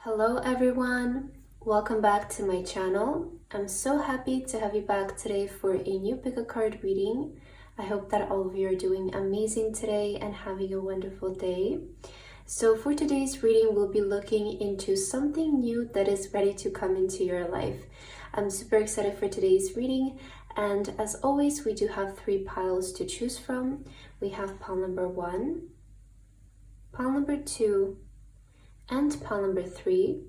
Hello everyone, welcome back to my channel. I'm so happy to have you back today for a new pick a card reading. I hope that all of you are doing amazing today and having a wonderful day. So for today's reading, we'll be looking into something new that is ready to come into your life. I'm super excited for today's reading, and as always, we do have 3 piles to choose from. We have pile number 1, pile number 2, and pile number 3.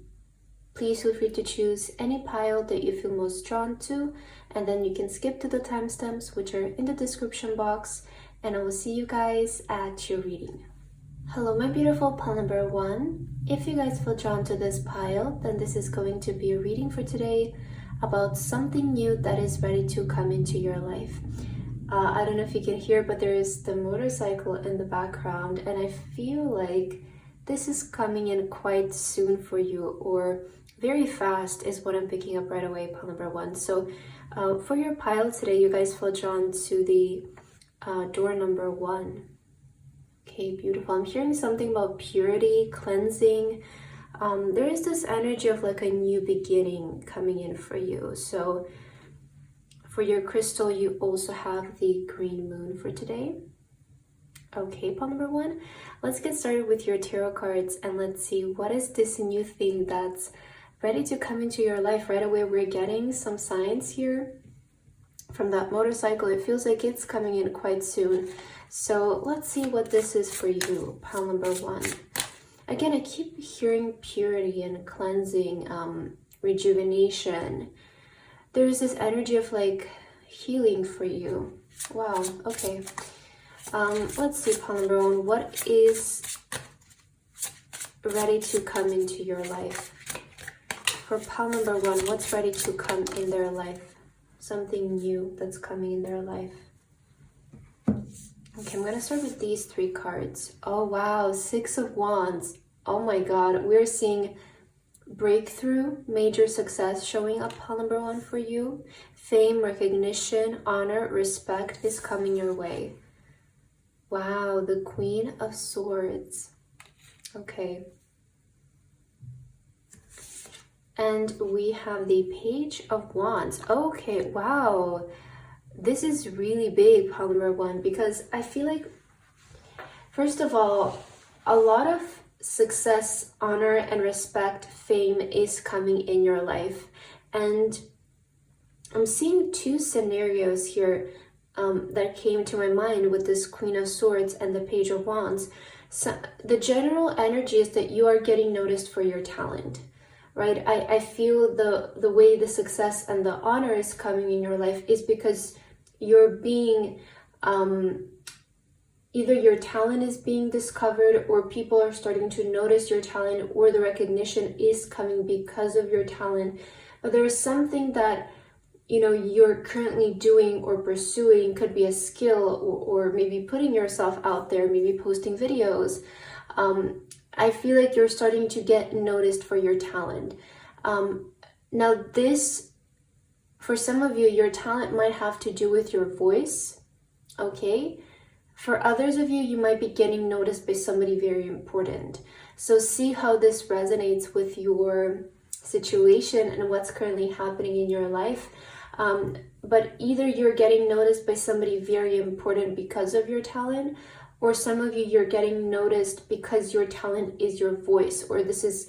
Please feel free to choose any pile that you feel most drawn to, and then you can skip to the timestamps which are in the description box, and I will see you guys at your reading. Hello my beautiful pile number 1. If you guys feel drawn to this pile, then this is going to be a reading for today about something new that is ready to come into your life. I don't know if you can hear, but there is the motorcycle in the background, and I feel like this is coming in quite soon for you, or very fast is what I'm picking up right away, pile number 1. So for your pile today, you guys feel drawn to the door number 1. Okay, beautiful. I'm hearing something about purity, cleansing. There is this energy of like a new beginning coming in for you. So for your crystal, you also have the green moon for today. Okay, pile number 1, let's get started with your tarot cards and let's see what is this new thing that's ready to come into your life. Right away, we're getting some signs here from that motorcycle. It feels like it's coming in quite soon. So let's see what this is for you, pile number 1. Again, I keep hearing purity and cleansing, rejuvenation. There's this energy of like healing for you. Wow, okay. Let's see, pile number 1, what is ready to come into your life? For pile number 1, what's ready to come in their life? Something new that's coming in their life. Okay, I'm gonna start with these 3 cards. Oh wow, 6 of Wands. Oh my god, we're seeing breakthrough, major success showing up, pile number 1 for you. Fame, recognition, honor, respect is coming your way. Wow, the Queen of Swords. Okay. And we have the Page of Wands. Okay, wow. This is really big, pile number 1, because I feel like, first of all, a lot of success, honor, and respect, fame is coming in your life. And I'm seeing 2 scenarios here that came to my mind with this Queen of Swords and the Page of Wands. So the general energy is that you are getting noticed for your talent, right? I feel the way the success and the honor is coming in your life is because you're being, either your talent is being discovered, or people are starting to notice your talent, or the recognition is coming because of your talent. But there's something that you're currently doing or pursuing, could be a skill, or maybe putting yourself out there, maybe posting videos. I feel like you're starting to get noticed for your talent. Now this, for some of you, your talent might have to do with your voice, okay? For others of you, you might be getting noticed by somebody very important. So see how this resonates with your situation and what's currently happening in your life. But either you're getting noticed by somebody very important because of your talent, or some of you, you're getting noticed because your talent is your voice, or this is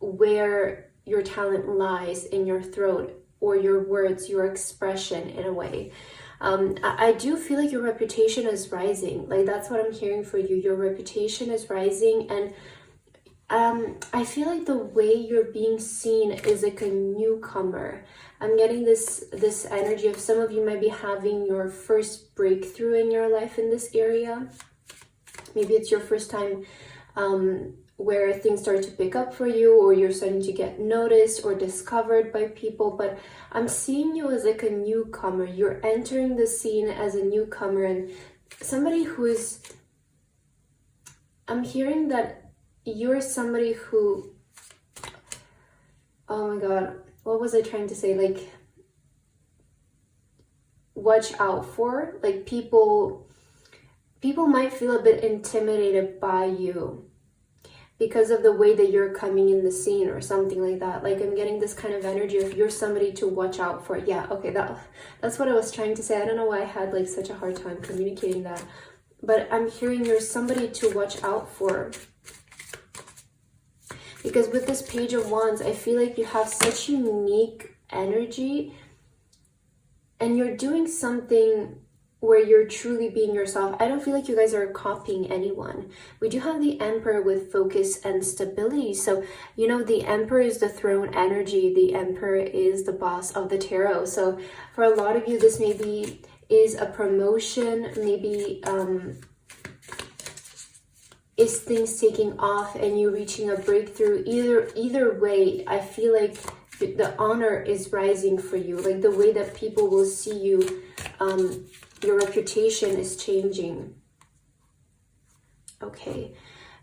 where your talent lies, in your throat, or your words, your expression in a way. I do feel like your reputation is rising. Like, that's what I'm hearing for you. Your reputation is rising, and I feel like the way you're being seen is like a newcomer. I'm getting this energy of some of you might be having your first breakthrough in your life in this area. Maybe it's your first time where things start to pick up for you, or you're starting to get noticed or discovered by people. But I'm seeing you as like a newcomer. You're entering the scene as a newcomer, and somebody who is, I'm hearing that you're somebody who, oh my god, what was I trying to say? Like, watch out for. Like, people might feel a bit intimidated by you. because of the way that you're coming in the scene or something like that. Like I'm getting this kind of energy of you're somebody to watch out for. Yeah, okay, that's what I was trying to say. I don't know why I had like such a hard time communicating that, but I'm hearing you're somebody to watch out for. Because with this Page of Wands, I feel like you have such unique energy and you're doing something where you're truly being yourself. I don't feel like you guys are copying anyone. We do have the Emperor with focus and stability. So, you know, the Emperor is the throne energy. The Emperor is the boss of the tarot. So for a lot of you, this maybe is a promotion, maybe is things taking off and you reaching a breakthrough. Either way, I feel like the honor is rising for you. Like the way that people will see you, your reputation is changing. Okay,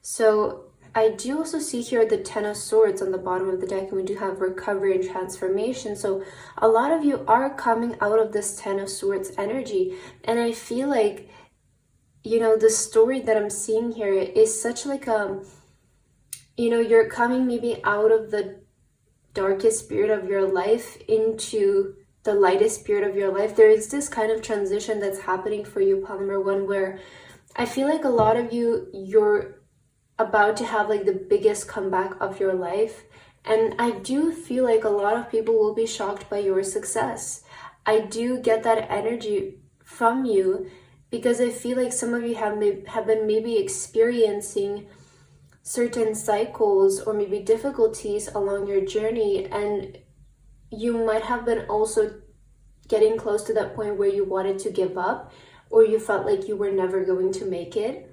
so I do also see here the Ten of Swords on the bottom of the deck, and we do have recovery and transformation. So a lot of you are coming out of this Ten of Swords energy, and I feel like, you know, the story that I'm seeing here is such like you know, you're coming maybe out of the darkest period of your life into the lightest period of your life. There is this kind of transition that's happening for you, pile number one, where I feel like a lot of you, you're about to have like the biggest comeback of your life. And I do feel like a lot of people will be shocked by your success. I do get that energy from you because I feel like some of you have been maybe experiencing certain cycles or maybe difficulties along your journey, and you might have been also getting close to that point where you wanted to give up or you felt like you were never going to make it.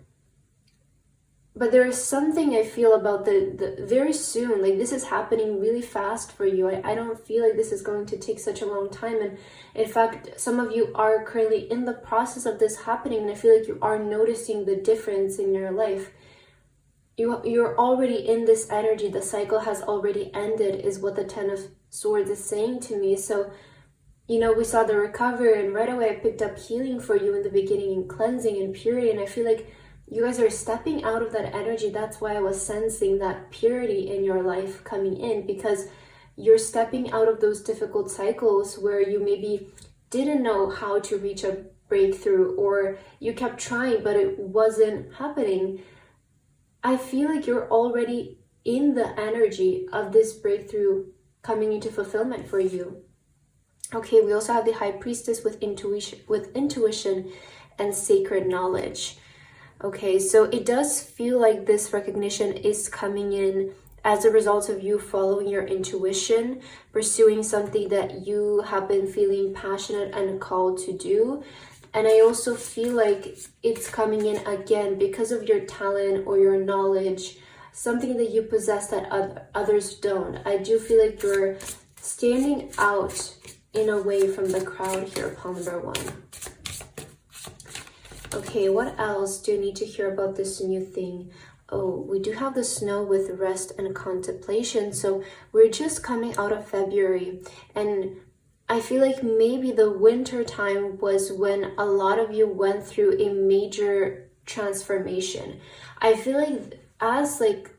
But there is something I feel about the very soon, like this is happening really fast for you. I don't feel like this is going to take such a long time. And in fact, some of you are currently in the process of this happening, and I feel like you are noticing the difference in your life. You're already in this energy. The cycle has already ended is what the Ten of Swords is saying to me. So, you know, we saw the recovery, and right away I picked up healing for you in the beginning and cleansing and purity. And I feel like you guys are stepping out of that energy. That's why I was sensing that purity in your life coming in, because you're stepping out of those difficult cycles where you maybe didn't know how to reach a breakthrough, or you kept trying but it wasn't happening. I feel like you're already in the energy of this breakthrough coming into fulfillment for you. Okay, we also have the High Priestess with intuition and sacred knowledge. Okay, so it does feel like this recognition is coming in as a result of you following your intuition, pursuing something that you have been feeling passionate and called to do. And I also feel like it's coming in again because of your talent or your knowledge, something that you possess that others don't. I do feel like you're standing out in a way from the crowd here, pile number one. Okay, what else do you need to hear about this new thing? Oh, we do have the Snow with rest and contemplation. So we're just coming out of February, and I feel like maybe the winter time was when a lot of you went through a major transformation. I feel like as like,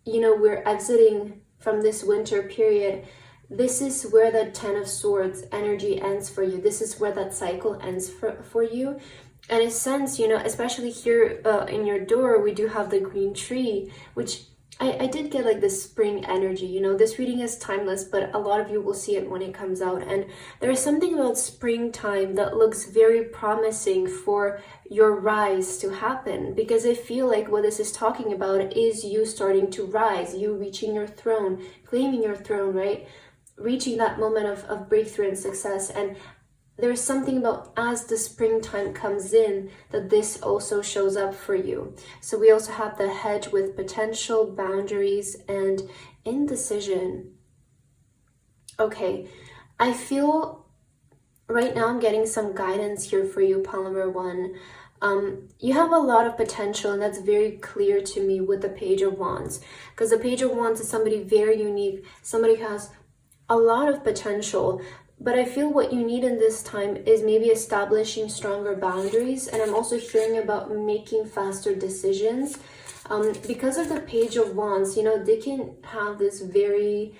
you know, we're exiting from this winter period, this is where the Ten of Swords energy ends for you. This is where that cycle ends for you. And in a sense, you know, especially here in your door, we do have the green tree, which I did get like this spring energy. You know, this reading is timeless, but a lot of you will see it when it comes out. And there's something about springtime that looks very promising for your rise to happen, because I feel like what this is talking about is you starting to rise, you reaching your throne, claiming your throne, right? Reaching that moment of breakthrough and success. And there's something about as the springtime comes in that this also shows up for you. So we also have the Hedge with potential, boundaries, and indecision. Okay, I feel right now I'm getting some guidance here for you, pile number one. You have a lot of potential, and that's very clear to me with the Page of Wands, because the Page of Wands is somebody very unique, somebody who has a lot of potential. But I feel what you need in this time is maybe establishing stronger boundaries. And I'm also hearing about making faster decisions. Because of the Page of Wands, you know, they can have this very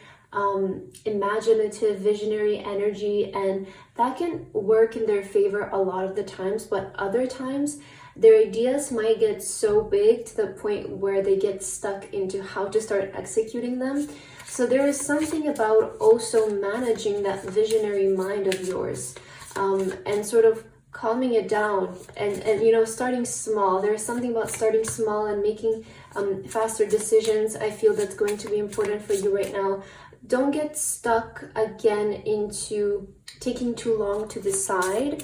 imaginative, visionary energy, and that can work in their favor a lot of the times, but other times their ideas might get so big to the point where they get stuck into how to start executing them. So there is something about also managing that visionary mind of yours, and sort of calming it down, and you know, starting small. There's something about starting small and making faster decisions. I feel that's going to be important for you right now. Don't get stuck again into taking too long to decide.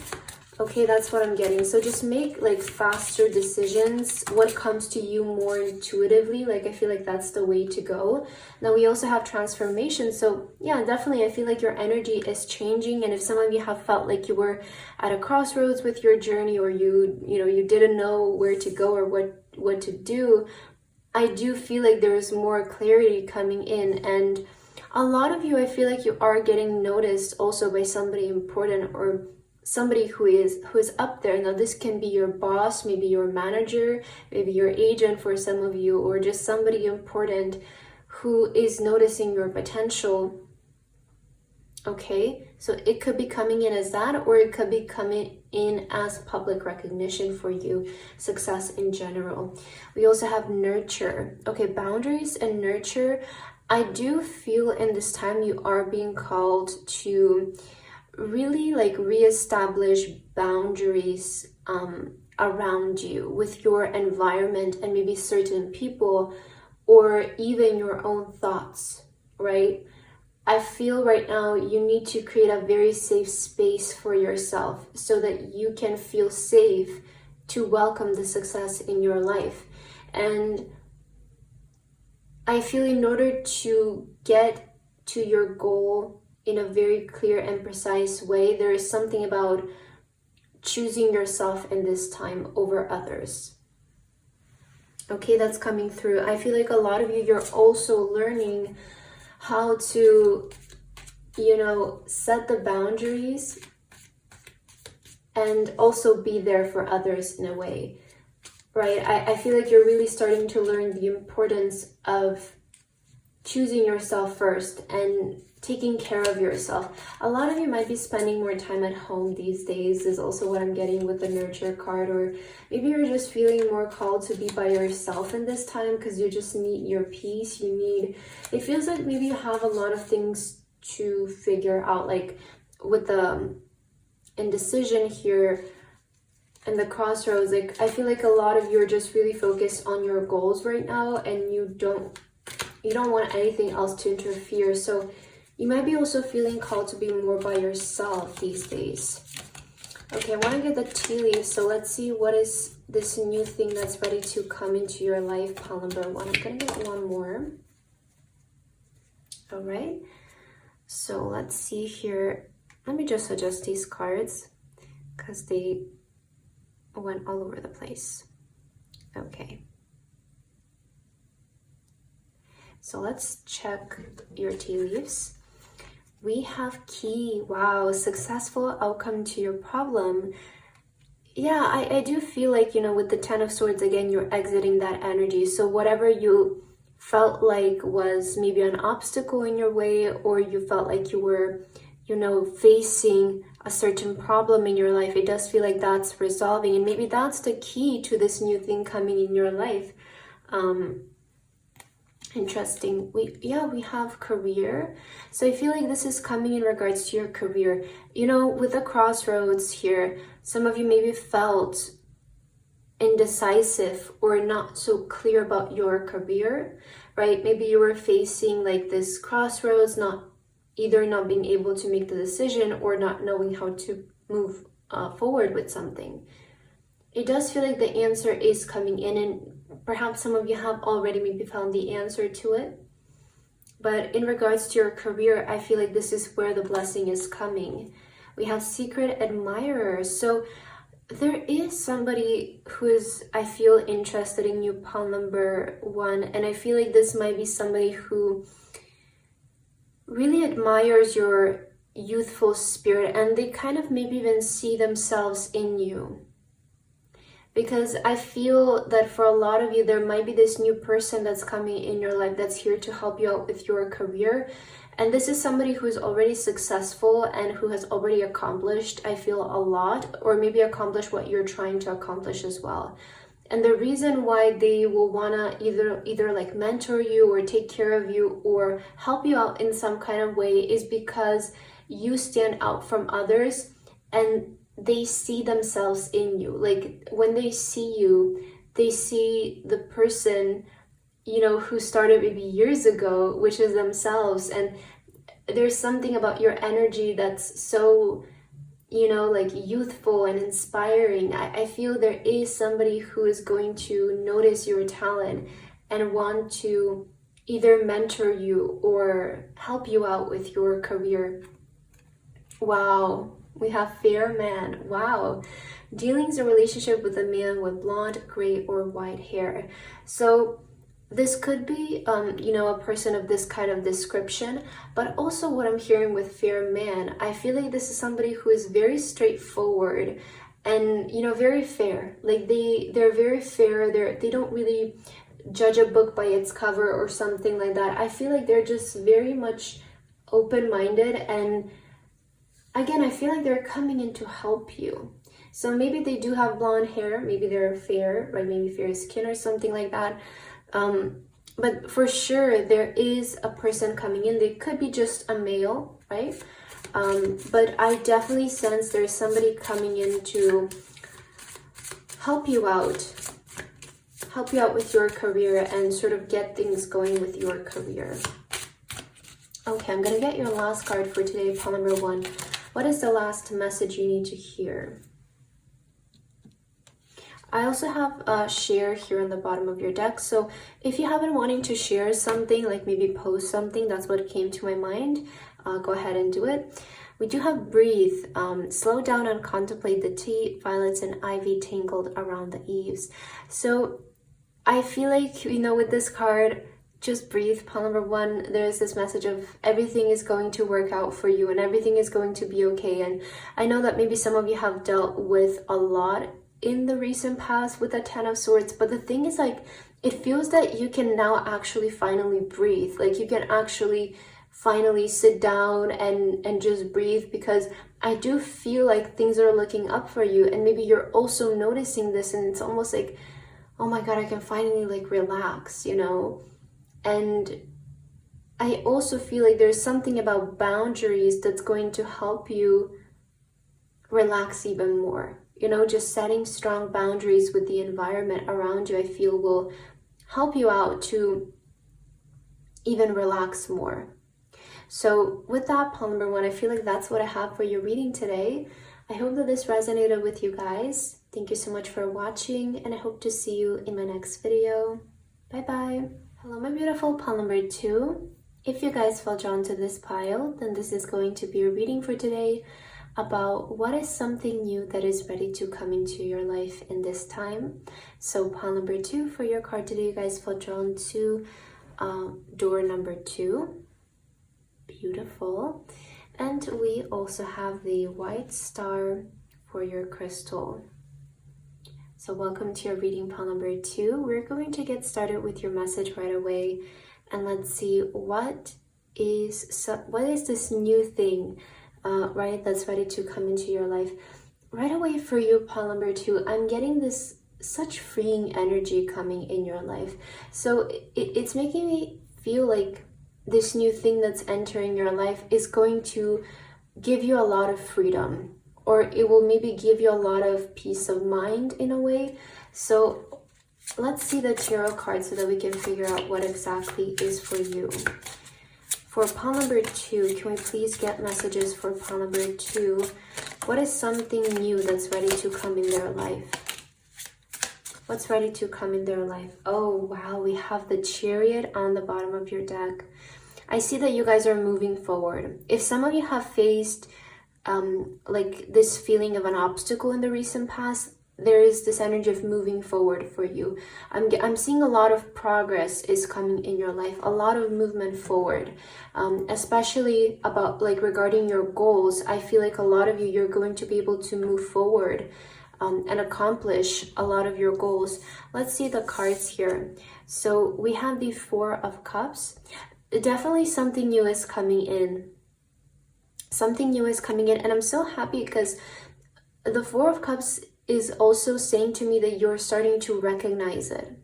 Okay, that's what I'm getting. So just make like faster decisions, what comes to you more intuitively. Like, I feel like that's the way to go. Now we also have transformation. So yeah, definitely I feel like your energy is changing. And if some of you have felt like you were at a crossroads with your journey, or you didn't know where to go or what to do, I do feel like there is more clarity coming in. And a lot of you, I feel like you are getting noticed also by somebody important, or somebody who is up there. Now this can be your boss, maybe your manager, maybe your agent for some of you, or just somebody important who is noticing your potential. Okay, so it could be coming in as that, or it could be coming in as public recognition for you, success in general. We also have nurture. Okay, boundaries and nurture. I do feel in this time you are being called to really like reestablish boundaries around you with your environment and maybe certain people, or even your own thoughts, right? I feel right now you need to create a very safe space for yourself so that you can feel safe to welcome the success in your life. And I feel in order to get to your goal in a very clear and precise way, there is something about choosing yourself in this time over others. Okay, that's coming through. I feel like a lot of you, you're also learning how to, you know, set the boundaries and also be there for others in a way, right? I feel like you're really starting to learn the importance of choosing yourself first and taking care of yourself. A lot of you might be spending more time at home these days, is also what I'm getting with the nurture card, or maybe you're just feeling more called to be by yourself in this time because you just need your peace. It feels like maybe you have a lot of things to figure out, like with the indecision here and the crossroads. Like, I feel like a lot of you are just really focused on your goals right now, and you don't want anything else to interfere. So you might be also feeling called to be more by yourself these days. Okay, I want to get the tea leaves. So let's see what is this new thing that's ready to come into your life, pile number one. I'm going to get one more. All right. So let's see here. Let me just adjust these cards because they went all over the place. Okay. So let's check your tea leaves. We have key. Wow, successful outcome to your problem. Yeah, I do feel like, you know, with the Ten of Swords, again, you're exiting that energy. So whatever you felt like was maybe an obstacle in your way, or you felt like you were, you know, facing a certain problem in your life, it does feel like that's resolving. And maybe that's the key to this new thing coming in your life. Interesting. We have career. So I feel like this is coming in regards to your career. You know, with the crossroads here, some of you maybe felt indecisive or not so clear about your career, right? Maybe you were facing like this crossroads, not being able to make the decision, or not knowing how to move forward with something. It does feel like the answer is coming in, and perhaps some of you have already maybe found the answer to it. But in regards to your career, I feel like this is where the blessing is coming. We have secret admirers. So there is somebody who is, I feel, interested in you, pile number one. And I feel like this might be somebody who really admires your youthful spirit, and they kind of maybe even see themselves in you. because I feel that for a lot of you, there might be this new person that's coming in your life that's here to help you out with your career. And this is somebody who's already successful and who has already accomplished, I feel, a lot, or maybe accomplished what you're trying to accomplish as well. And the reason why they will wanna either like mentor you or take care of you or help you out in some kind of way is because you stand out from others and they see themselves in you. Like when they see you, they see the person, you know, who started maybe years ago, which is themselves. And there's something about your energy that's so, you know, like youthful and inspiring. I feel there is somebody who is going to notice your talent and want to either mentor you or help you out with your career. Wow, we have fair man. Wow. Dealings a relationship with a man with blonde, gray, or white hair. So this could be, you know, a person of this kind of description, but also what I'm hearing with fair man, I feel like this is somebody who is very straightforward and, you know, very fair. Like they're very fair. They don't really judge a book by its cover or something like that. I feel like they're just very much open-minded, and again, I feel like they're coming in to help you. So maybe they do have blonde hair, maybe they're fair, right? Maybe fair skin or something like that. But for sure, there is a person coming in. They could be just a male, right? But I definitely sense there's somebody coming in to help you out with your career and sort of get things going with your career. Okay, I'm gonna get your last card for today, pile number 1. What is the last message you need to hear? I also have a share here on the bottom of your deck. So if you have been wanting to share something, like maybe post something, that's what came to my mind, go ahead and do it. We do have breathe, slow down and contemplate the tea, violets and ivy tangled around the eaves. So I feel like, you know, with this card, just breathe, pile number 1. There's this message of everything is going to work out for you and everything is going to be okay. And I know that maybe some of you have dealt with a lot in the recent past with the 10 of Swords, but the thing is, like, it feels that you can now actually finally breathe. Like you can actually finally sit down and just breathe, because I do feel like things are looking up for you, and maybe you're also noticing this, and it's almost like, oh my god, I can finally like relax, you know. And I also feel like there's something about boundaries that's going to help you relax even more. You know, just setting strong boundaries with the environment around you, I feel, will help you out to even relax more. So with that, pile number 1, I feel like that's what I have for your reading today. I hope that this resonated with you guys. Thank you so much for watching, and I hope to see you in my next video. Bye bye. Hello, my beautiful pile number 2. If you guys felt drawn to this pile, then this is going to be a reading for today about what is something new that is ready to come into your life in this time. So pile number 2 for your card today, you guys felt drawn to door number 2. Beautiful. And we also have the white star for your crystal. So welcome to your reading, pile number 2. We're going to get started with your message right away, and let's see what is this new thing, right, that's ready to come into your life right away for you, pile number 2. I'm getting this such freeing energy coming in your life. So it's making me feel like this new thing that's entering your life is going to give you a lot of freedom, or it will maybe give you a lot of peace of mind in a way. So let's see the tarot cards so that we can figure out what exactly is for you. For pile number 2, can we please get messages for pile number 2? What is something new that's ready to come in their life? What's ready to come in their life? Oh, wow, we have the Chariot on the bottom of your deck. I see that you guys are moving forward. If some of you have faced like this feeling of an obstacle in the recent past, there is this energy of moving forward for you. I'm seeing a lot of progress is coming in your life, a lot of movement forward, especially about like regarding your goals. I feel like a lot of you, you're going to be able to move forward and accomplish a lot of your goals. Let's see the cards here. So we have the Four of Cups. Definitely something new is coming in. Something new is coming in, and I'm so happy because the Four of Cups is also saying to me that you're starting to recognize it.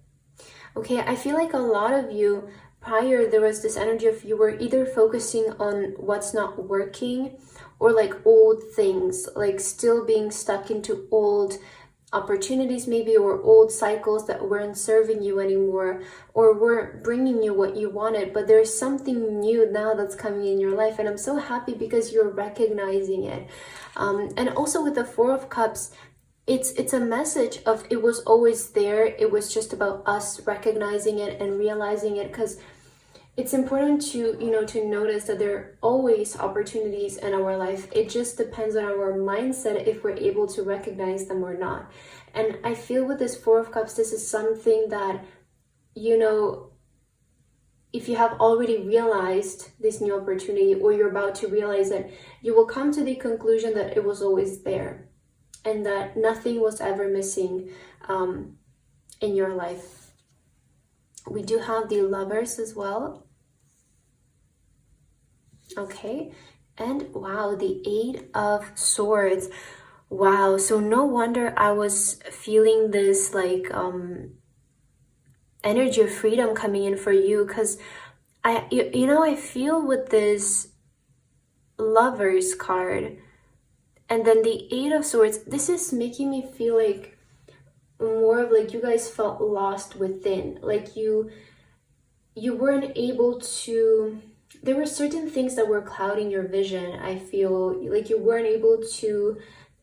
Okay, I feel like a lot of you, prior, there was this energy of you were either focusing on what's not working or like old things, like still being stuck into old opportunities maybe, or old cycles that weren't serving you anymore or weren't bringing you what you wanted. But there's something new now that's coming in your life, and I'm so happy because you're recognizing it. And also with the Four of Cups, it's a message of it was always there. It was just about us recognizing it and realizing it, because it's important to, to notice that there are always opportunities in our life. It just depends on our mindset if we're able to recognize them or not. And I feel with this Four of Cups, this is something that, if you have already realized this new opportunity or you're about to realize it, you will come to the conclusion that it was always there and that nothing was ever missing in your life. We do have the Lovers as well. Okay, and wow, the Eight of Swords. Wow, so no wonder I was feeling this like energy of freedom coming in for you, because I feel with this Lovers card and then the Eight of Swords, this is making me feel like more of like you guys felt lost within, like you weren't able to, there were certain things that were clouding your vision. I feel like you weren't able to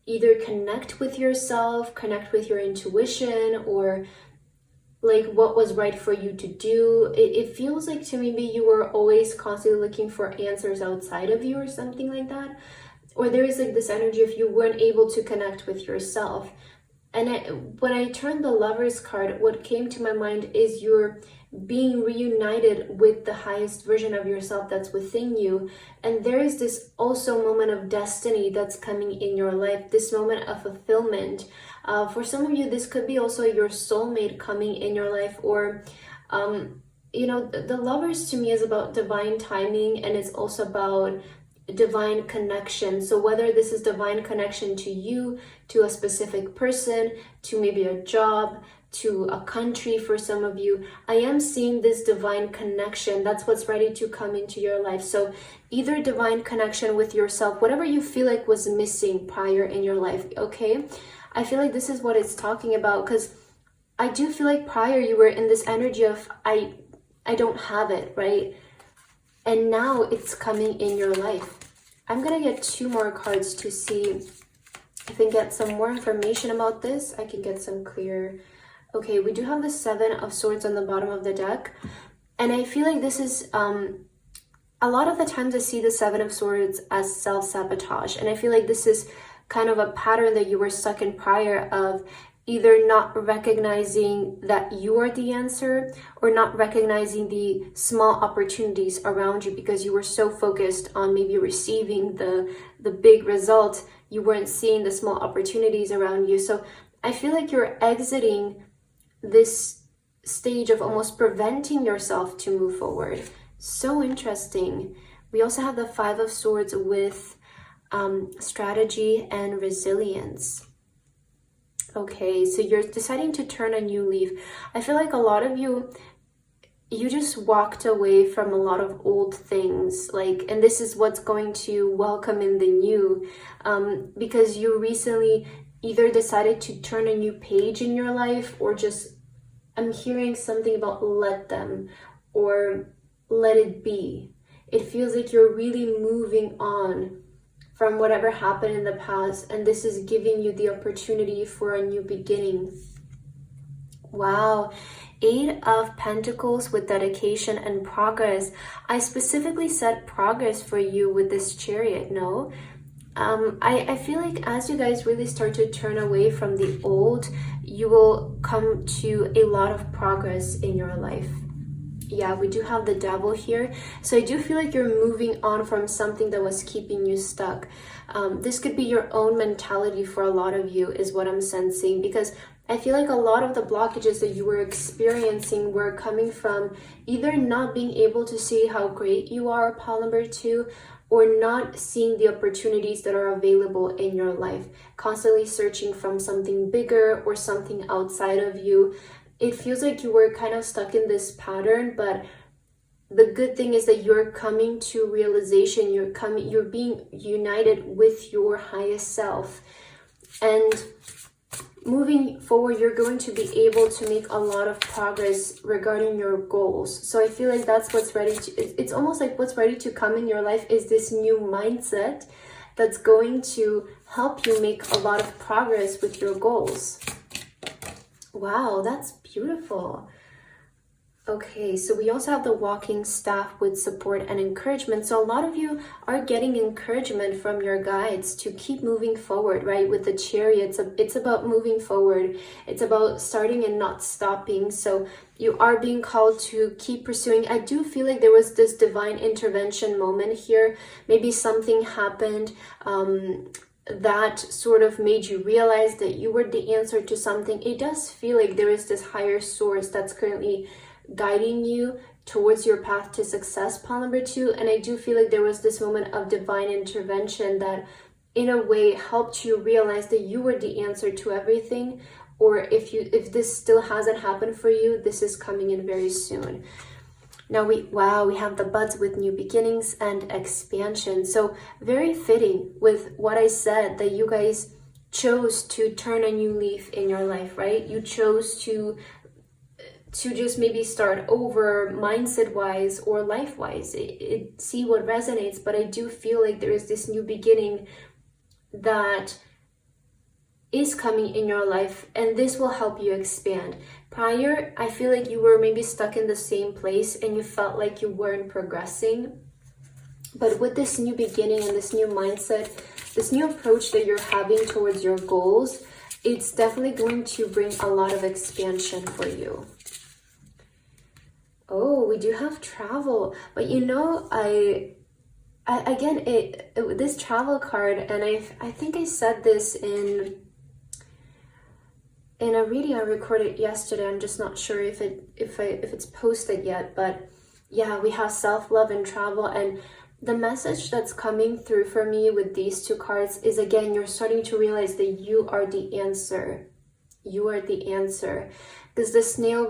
either connect with yourself, connect with your intuition, or like what was right for you to do. It feels like to me maybe you were always constantly looking for answers outside of you or something like that. Or there is like this energy if you weren't able to connect with yourself. And when I turned the Lovers card, what came to my mind is you're being reunited with the highest version of yourself that's within you. And there is this also moment of destiny that's coming in your life, this moment of fulfillment. For some of you, this could be also your soulmate coming in your life, or the Lovers to me is about divine timing, and it's also about divine connection. So whether this is divine connection to you, to a specific person, to maybe a job, to a country for some of you, I am seeing this divine connection. That's what's ready to come into your life. So either divine connection with yourself, whatever you feel like was missing prior in your life, okay? I feel like this is what it's talking about, because I do feel like prior you were in this energy of I don't have it, right? And now it's coming in your life. I'm gonna get two more cards to see if I can get some more information about this. I can get some clear. Okay, we do have the Seven of Swords on the bottom of the deck. And I feel like this is, a lot of the times I see the Seven of Swords as self-sabotage. And I feel like this is kind of a pattern that you were stuck in prior of either not recognizing that you are the answer, or not recognizing the small opportunities around you because you were so focused on maybe receiving the big result, you weren't seeing the small opportunities around you. So I feel like you're exiting this stage of almost preventing yourself to move forward. So interesting. We also have the Five of Swords with strategy and resilience. Okay, so you're deciding to turn a new leaf. I feel like a lot of you just walked away from a lot of old things, and this is what's going to welcome in the new, because you recently either decided to turn a new page in your life, or just, I'm hearing something about let them, or let it be. It feels like you're really moving on from whatever happened in the past, and this is giving you the opportunity for a new beginning. Wow, Eight of Pentacles with dedication and progress. I specifically said progress for you with this Chariot, no? I feel like as you guys really start to turn away from the old, you will come to a lot of progress in your life. Yeah, we do have the devil here. So I do feel like you're moving on from something that was keeping you stuck. This could be your own mentality for a lot of you, is what I'm sensing, because I feel like a lot of the blockages that you were experiencing were coming from either not being able to see how great you are, pile number 2, or not seeing the opportunities that are available in your life, constantly searching from something bigger or something outside of you. It feels like you were kind of stuck in this pattern, but the good thing is that you're coming to realization, you're being united with your highest self. And moving forward, you're going to be able to make a lot of progress regarding your goals. So I feel like that's what's ready to, it's almost like what's ready to come in your life is this new mindset that's going to help you make a lot of progress with your goals. Wow, that's beautiful. Okay, so we also have the walking staff with support and encouragement. So a lot of you are getting encouragement from your guides to keep moving forward, right? With the chariot, it's about moving forward. It's about starting and not stopping. So you are being called to keep pursuing. I do feel like there was this divine intervention moment here. Maybe something happened that sort of made you realize that you were the answer to something. It does feel like there is this higher source that's currently guiding you towards your path to success, pile number 2. And I do feel like there was this moment of divine intervention that in a way helped you realize that you were the answer to everything. Or if this still hasn't happened for you, this is coming in very soon. Now we have the buds with new beginnings and expansion. So very fitting with what I said, that you guys chose to turn a new leaf in your life, right? You chose to just maybe start over mindset wise or life wise. See what resonates. But I do feel like there is this new beginning that is coming in your life, and this will help you expand. Prior, I feel like you were maybe stuck in the same place and you felt like you weren't progressing. But with this new beginning and this new mindset, this new approach that you're having towards your goals, it's definitely going to bring a lot of expansion for you. Oh, we do have travel, but you know, this travel card, and I think I said this in a reading I recorded yesterday. I'm just not sure if it's posted yet, but yeah, we have self-love and travel. And the message that's coming through for me with these two cards is, again, you're starting to realize that you are the answer. You are the answer. Because the snail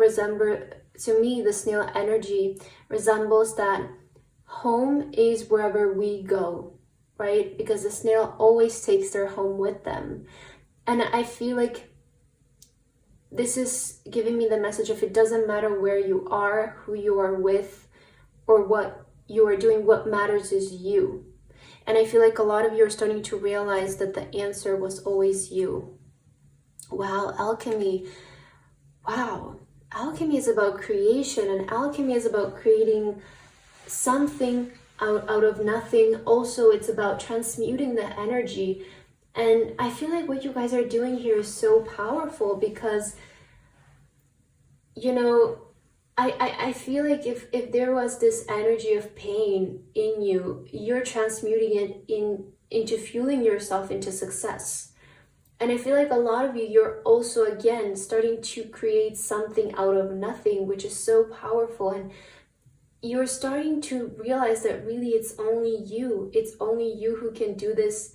to me, the snail energy resembles that home is wherever we go, right? Because the snail always takes their home with them. And I feel like this is giving me the message of, it doesn't matter where you are, who you are with, or what you are doing. What matters is you. And I feel like a lot of you are starting to realize that the answer was always you. Wow, alchemy. Wow. Alchemy is about creation, and alchemy is about creating something out of nothing. Also, it's about transmuting the energy. And I feel like what you guys are doing here is so powerful, because, you know, I feel like if there was this energy of pain in you, you're transmuting it into fueling yourself into success. And I feel like a lot of you, you're also, again, starting to create something out of nothing, which is so powerful. And you're starting to realize that really it's only you. It's only you who can do this.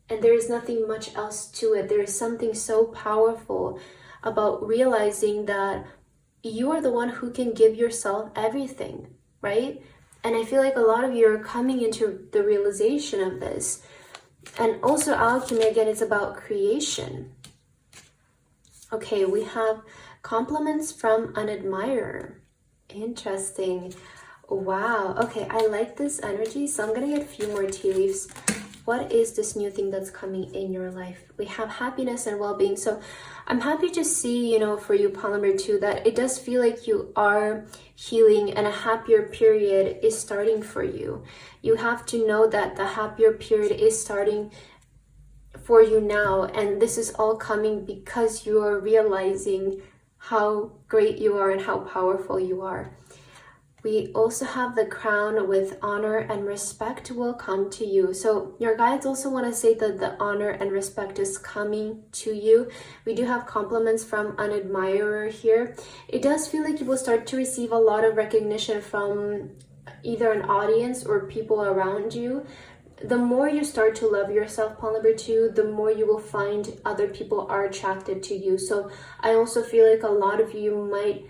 And there is nothing much else to it. There is something so powerful about realizing that you are the one who can give yourself everything, right? And I feel like a lot of you are coming into the realization of this. And also alchemy, again, is about creation. Okay, we have compliments from an admirer. Interesting. Wow. Okay, I like this energy. So I'm going to get a few more tea leaves. What is this new thing that's coming in your life? We have happiness and well-being. So I'm happy to see, you know, for you, pile number 2, that it does feel like you are healing and a happier period is starting for you. You have to know that the happier period is starting for you now. And this is all coming because you are realizing how great you are and how powerful you are. We also have the crown with honor and respect will come to you. So your guides also want to say that the honor and respect is coming to you. We do have compliments from an admirer here. It does feel like you will start to receive a lot of recognition from either an audience or people around you. The more you start to love yourself, pile number 2, the more you will find other people are attracted to you. So I also feel like a lot of you might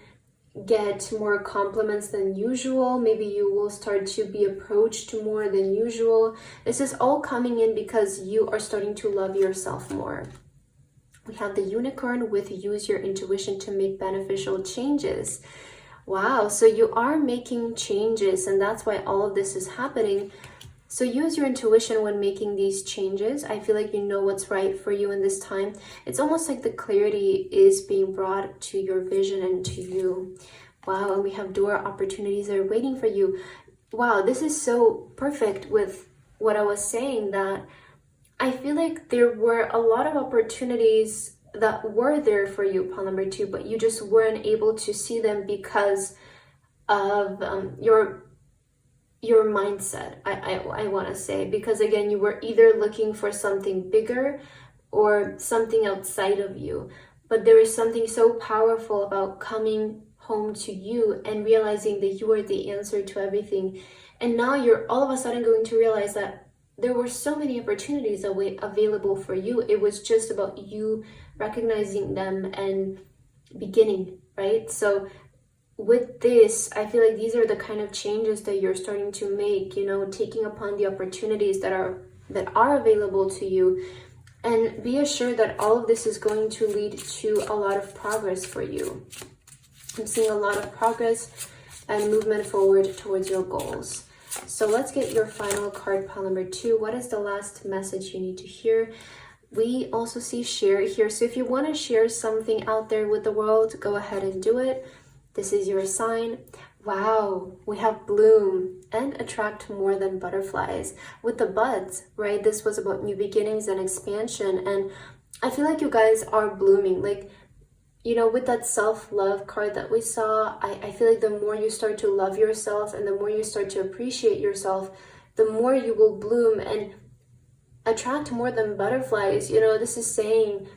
get more compliments than usual. Maybe you will start to be approached more than usual. This is all coming in because you are starting to love yourself more. We have the unicorn with use your intuition to make beneficial changes. Wow, so you are making changes, and that's why all of this is happening. So use your intuition when making these changes. I feel like you know what's right for you in this time. It's almost like the clarity is being brought to your vision and to you. Wow, and we have door opportunities that are waiting for you. Wow, this is so perfect with what I was saying, that I feel like there were a lot of opportunities that were there for you, pile number 2, but you just weren't able to see them because of your mindset, I want to say, because again, you were either looking for something bigger or something outside of you. But there is something so powerful about coming home to you and realizing that you are the answer to everything. And now you're all of a sudden going to realize that there were so many opportunities available for you. It was just about you recognizing them and beginning, right? So with this, I feel like these are the kind of changes that you're starting to make, you know, taking upon the opportunities that are available to you. And be assured that all of this is going to lead to a lot of progress for you. I'm seeing a lot of progress and movement forward towards your goals. So let's get your final card, pile number 2. What is the last message you need to hear? We also see share here. So if you want to share something out there with the world, go ahead and do it. This is your sign. Wow, we have bloom and attract more than butterflies with the buds, right? This was about new beginnings and expansion. And I feel like you guys are blooming. Like, you know, with that self-love card that we saw, I feel like the more you start to love yourself and the more you start to appreciate yourself, the more you will bloom and attract more than butterflies. You know, this is saying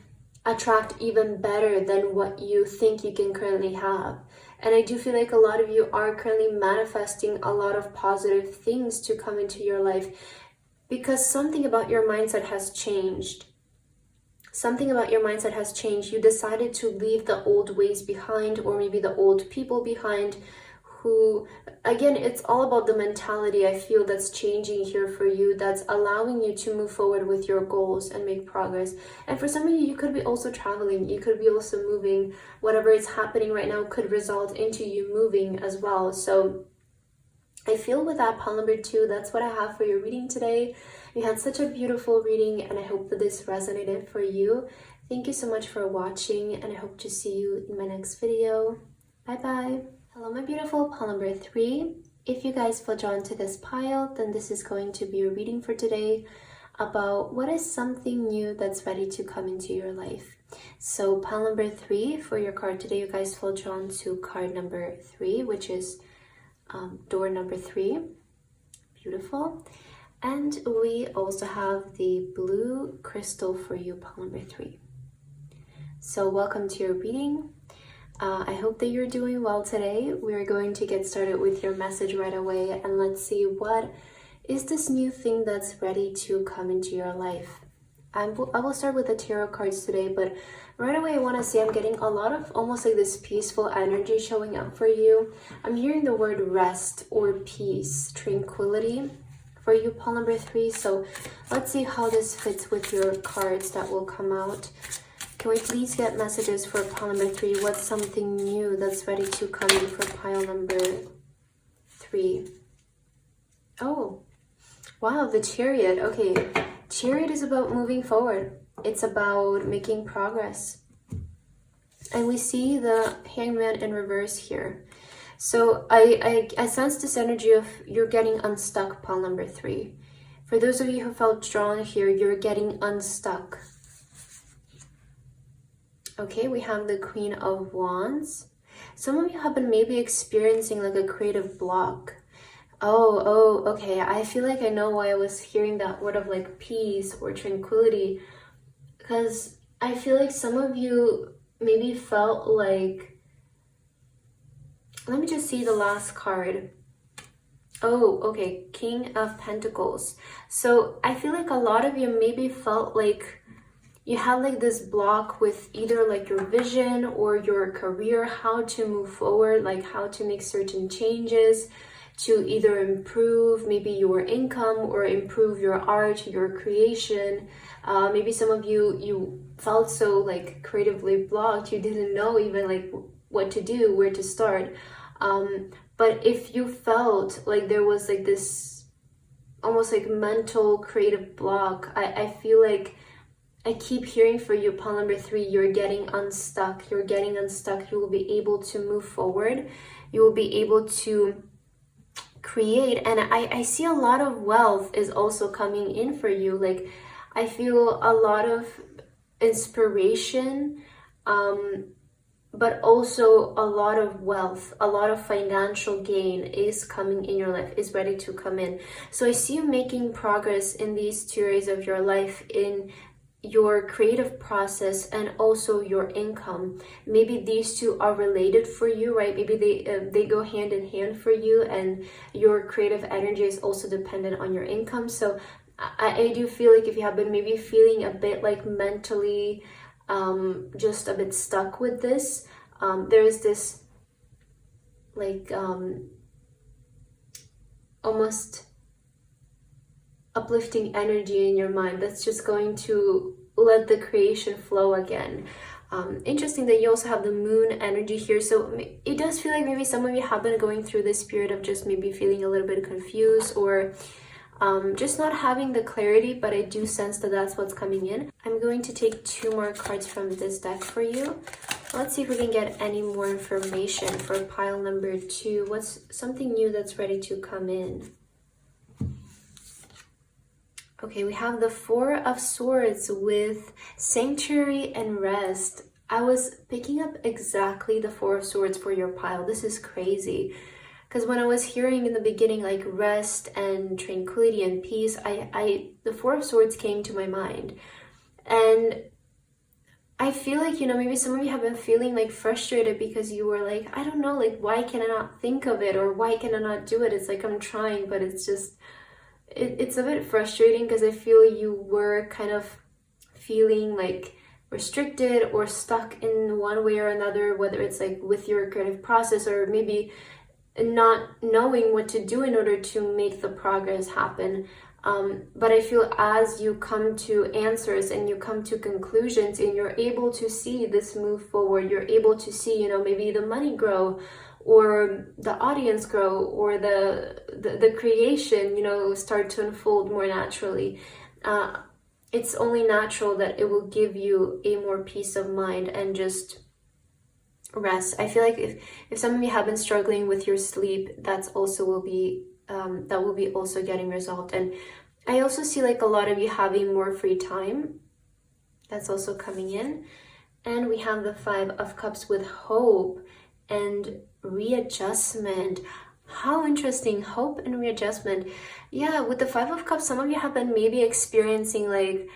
attract even better than what you think you can currently have. And I do feel like a lot of you are currently manifesting a lot of positive things to come into your life because something about your mindset has changed. Something about your mindset has changed. You decided to leave the old ways behind, or maybe the old people behind who, again, it's all about the mentality I feel that's changing here for you, that's allowing you to move forward with your goals and make progress. And for some of you, you could be also traveling, you could be also moving. Whatever is happening right now could result into you moving as well. So I feel with that, pile number 2, that's what I have for your reading today. You had such a beautiful reading, and I hope that this resonated for you. Thank you so much for watching, and I hope to see you in my next video. Bye bye. Hello, my beautiful pile number 3. If you guys feel drawn to this pile, then this is going to be a reading for today about what is something new that's ready to come into your life. So pile number 3 for your card today, you guys feel drawn to card number 3, which is door number 3. Beautiful. And we also have the blue crystal for you, pile number 3. So welcome to your reading. I hope that you're doing well today. We're going to get started with your message right away, and let's see what is this new thing that's ready to come into your life. I will start with the tarot cards today, but right away I want to say I'm getting a lot of almost like this peaceful energy showing up for you. I'm hearing the word rest or peace, tranquility for you, pile number 3. So let's see how this fits with your cards that will come out. Can we please get messages for pile number 3? What's something new that's ready to come in for pile number 3? Oh, wow, the Chariot. Okay, Chariot is about moving forward. It's about making progress. And we see the Hangman in reverse here. So I sense this energy of you're getting unstuck, pile number 3. For those of you who felt drawn here, you're getting unstuck. Okay, we have the Queen of Wands. some of you have been maybe experiencing like a creative block. Oh, okay. I feel like I know why I was hearing that word of like peace or tranquility, because I feel like some of you maybe felt like, let me just see the last card. Oh, okay, King of Pentacles. So I feel like a lot of you maybe felt like you had like this block with either like your vision or your career, how to move forward, like how to make certain changes to either improve maybe your income or improve your art, your creation. Maybe some of you felt so like creatively blocked, you didn't know even like what to do, where to start. But if you felt like there was like this almost like mental creative block, I feel like I keep hearing for you, pile number 3, you're getting unstuck. You're getting unstuck. You will be able to move forward. You will be able to create. And I see a lot of wealth is also coming in for you. Like, I feel a lot of inspiration, but also a lot of wealth, a lot of financial gain is coming in your life, is ready to come in. So I see you making progress in these 2 areas of your life, in your creative process and also your income. Maybe these 2 are related for you, right? Maybe they go hand in hand for you, and your creative energy is also dependent on your income. So I do feel like if you have been maybe feeling a bit like mentally just a bit stuck with this, there is this like almost uplifting energy in your mind that's just going to let the creation flow again. Interesting that you also have the moon energy here, so it does feel like maybe some of you have been going through this period of just maybe feeling a little bit confused or just not having the clarity, but I do sense that that's what's coming in. I'm going to take 2 more cards from this deck for you. Let's see if we can get any more information for pile number 2. What's something new that's ready to come in? Okay, we have the 4 of Swords with Sanctuary and Rest. I was picking up exactly the 4 of Swords for your pile. This is crazy. Because when I was hearing in the beginning like rest and tranquility and peace, the 4 of Swords came to my mind. And I feel like, you know, maybe some of you have been feeling like frustrated because you were like, I don't know, like, why can I not think of it? Or why can I not do it? It's like I'm trying, but it's just... It's a bit frustrating because I feel you were kind of feeling like restricted or stuck in one way or another, whether it's like with your creative process or maybe not knowing what to do in order to make the progress happen. But I feel as you come to answers and you come to conclusions and you're able to see this move forward, you're able to see, you know, maybe the money grow, or the audience grow, or the creation, you know, start to unfold more naturally. It's only natural that it will give you a more peace of mind and just rest. I feel like if some of you have been struggling with your sleep, that's also will be also getting resolved. And I also see like a lot of you having more free time. That's also coming in. And we have the 5 of Cups with hope and readjustment. How interesting. Hope and readjustment. Yeah, with the 5 of Cups, some of you have been maybe experiencing like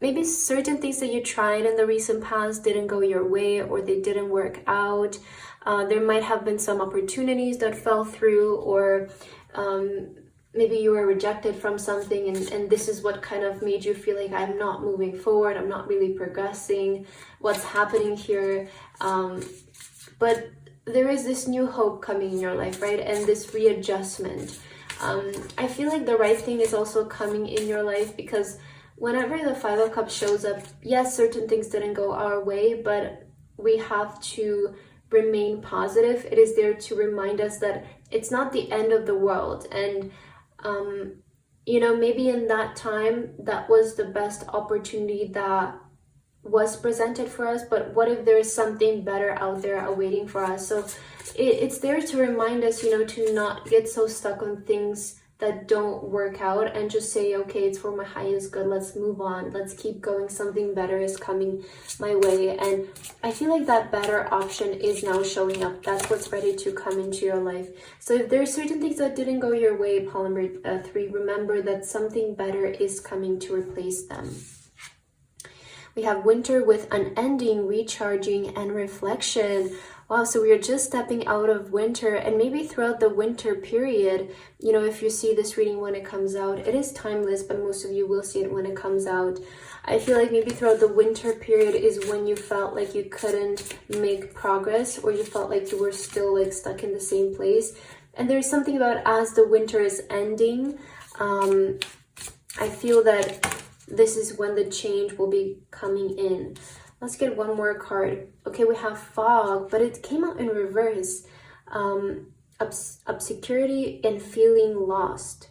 maybe certain things that you tried in the recent past didn't go your way, or they didn't work out. There might have been some opportunities that fell through, or maybe you were rejected from something, and this is what kind of made you feel like I'm not moving forward, I'm not really progressing, what's happening here? But there is this new hope coming in your life, right? And this readjustment. I feel like the right thing is also coming in your life, because whenever the 5 of Cups shows up, yes, certain things didn't go our way, but we have to remain positive. It is there to remind us that it's not the end of the world. And, you know, maybe in that time, that was the best opportunity that was presented for us, but what if there's something better out there awaiting for us? So it's there to remind us, you know, to not get so stuck on things that don't work out and just say, okay, it's for my highest good, let's move on, let's keep going, something better is coming my way. And I feel like that better option is now showing up. That's what's ready to come into your life. So if there are certain things that didn't go your way, pile number 3, remember that something better is coming to replace them. We have winter with an ending, recharging, and reflection. Wow, so we are just stepping out of winter, and maybe throughout the winter period, you know, if you see this reading when it comes out, it is timeless, but most of you will see it when it comes out. I feel like maybe throughout the winter period is when you felt like you couldn't make progress, or you felt like you were still like stuck in the same place. And there's something about as the winter is ending, I feel that this is when the change will be coming in. Let's get one more card. Okay, we have fog, but it came out in reverse. Obscurity and feeling lost.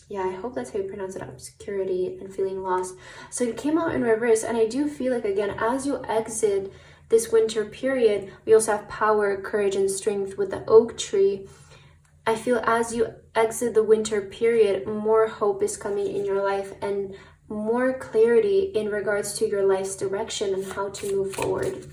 Yeah, I hope that's how you pronounce it, obscurity and feeling lost. So it came out in reverse, and I do feel like, again, as you exit this winter period, we also have power, courage, and strength with the oak tree. I feel as you exit the winter period, more hope is coming in your life and more clarity in regards to your life's direction and how to move forward.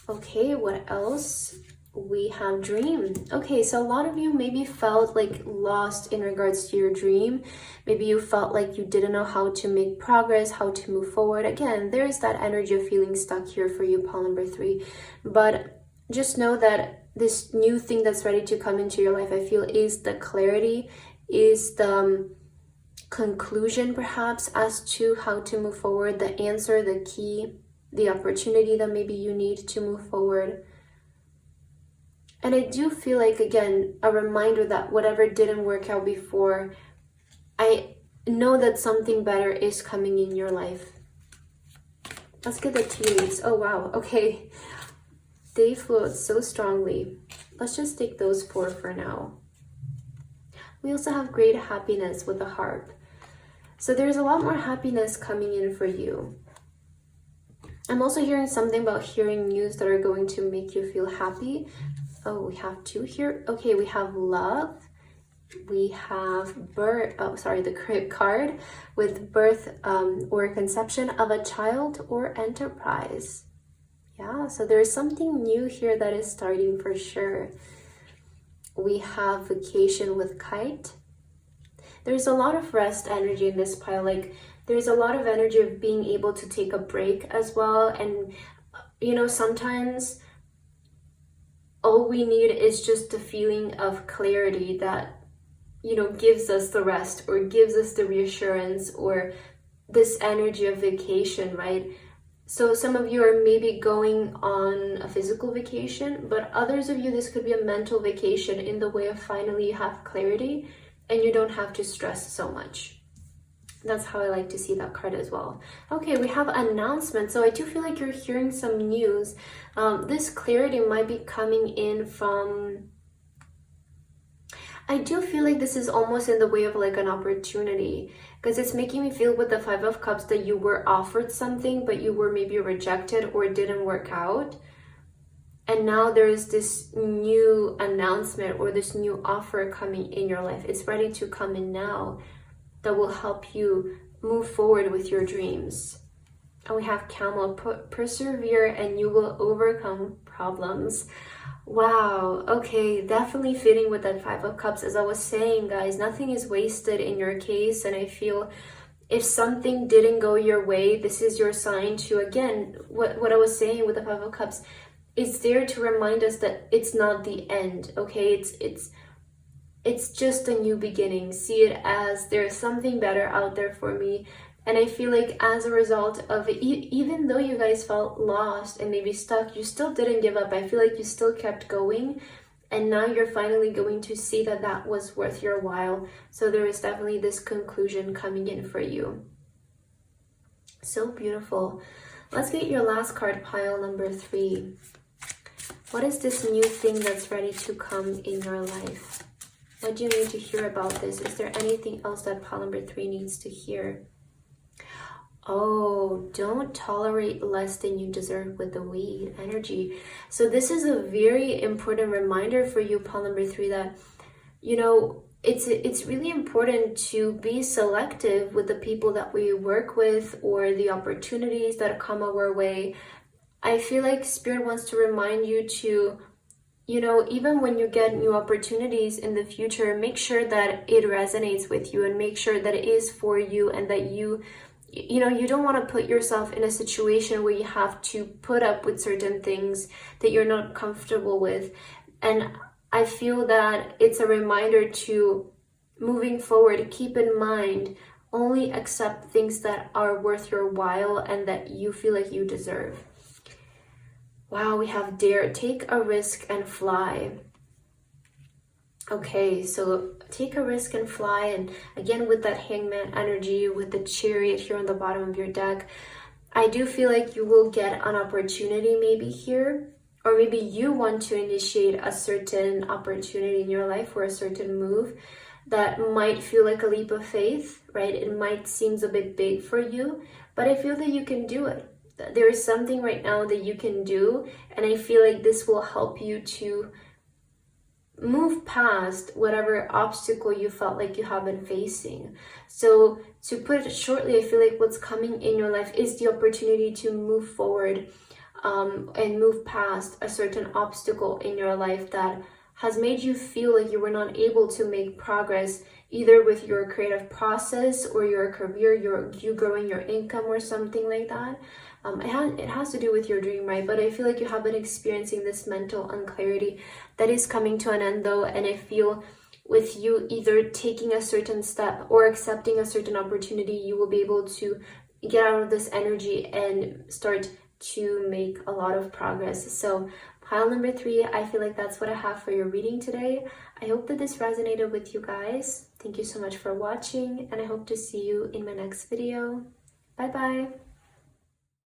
Okay, what else? We have dream. Okay, so a lot of you maybe felt like lost in regards to your dream. Maybe you felt like you didn't know how to make progress, how to move forward. Again, there is that energy of feeling stuck here for you, pile number 3. But just know that this new thing that's ready to come into your life, I feel, is the clarity, is the conclusion perhaps as to how to move forward, the answer, the key, the opportunity that maybe you need to move forward. And I do feel like, again, a reminder that whatever didn't work out before, I know that something better is coming in your life. Let's get the tea leaves. Oh wow, okay. They float so strongly. Let's just take those 4 for now. We also have great happiness with the harp. So there's a lot more happiness coming in for you. I'm also hearing something about hearing news that are going to make you feel happy. Oh, we have 2 here. Okay, we have love. We have the card with birth or conception of a child or enterprise. Yeah, so there's something new here that is starting for sure. We have vacation with kite. There's a lot of rest energy in this pile. Like, there's a lot of energy of being able to take a break as well. And, you know, sometimes all we need is just a feeling of clarity that, you know, gives us the rest or gives us the reassurance or this energy of vacation, right? So some of you are maybe going on a physical vacation, but others of you, this could be a mental vacation in the way of finally you have clarity and you don't have to stress so much. That's how I like to see that card as well. Okay, we have announcement. So I do feel like you're hearing some news. This clarity might be coming in from... I do feel like this is almost in the way of like an opportunity, because it's making me feel with the 5 of Cups that you were offered something, but you were maybe rejected or it didn't work out. And now there's this new announcement or this new offer coming in your life. It's ready to come in now that will help you move forward with your dreams. And we have Camel, persevere and you will overcome problems. Wow, okay, definitely fitting with that 5 of Cups. As I was saying, guys, nothing is wasted in your case, and I feel if something didn't go your way, this is your sign to, again, what I was saying with the 5 of Cups, it's there to remind us that it's not the end, okay? It's just a new beginning. See it as there's something better out there for me. And I feel like as a result of it, even though you guys felt lost and maybe stuck, you still didn't give up. I feel like you still kept going. And now you're finally going to see that that was worth your while. So there is definitely this conclusion coming in for you. So beautiful. Let's get your last card, pile number 3. What is this new thing that's ready to come in your life? What do you need to hear about this? Is there anything else that pile number 3 needs to hear? Oh, don't tolerate less than you deserve with the weed energy. So this is a very important reminder for you, pile number 3, that, you know, it's really important to be selective with the people that we work with or the opportunities that come our way. I feel like Spirit wants to remind you to, you know, even when you get new opportunities in the future, make sure that it resonates with you and make sure that it is for you, and that you know, you don't want to put yourself in a situation where you have to put up with certain things that you're not comfortable with. And I feel that it's a reminder to, moving forward, keep in mind, only accept things that are worth your while and that you feel like you deserve. Wow, we have dare, take a risk and fly. Okay, so take a risk and fly. And again, with that hangman energy, with the chariot here on the bottom of your deck, I do feel like you will get an opportunity maybe here, or maybe you want to initiate a certain opportunity in your life or a certain move that might feel like a leap of faith, right? It might seem a bit big for you, but I feel that you can do it. There is something right now that you can do, and I feel like this will help you to move past whatever obstacle you felt like you have been facing. So to put it shortly, I feel like what's coming in your life is the opportunity to move forward and move past a certain obstacle in your life that has made you feel like you were not able to make progress, either with your creative process or your career, you growing your income or something like that. It has to do with your dream, right? But I feel like you have been experiencing this mental unclarity that is coming to an end though. And I feel with you either taking a certain step or accepting a certain opportunity, you will be able to get out of this energy and start to make a lot of progress. So pile number 3, I feel like that's what I have for your reading today. I hope that this resonated with you guys. Thank you so much for watching, and I hope to see you in my next video. Bye bye.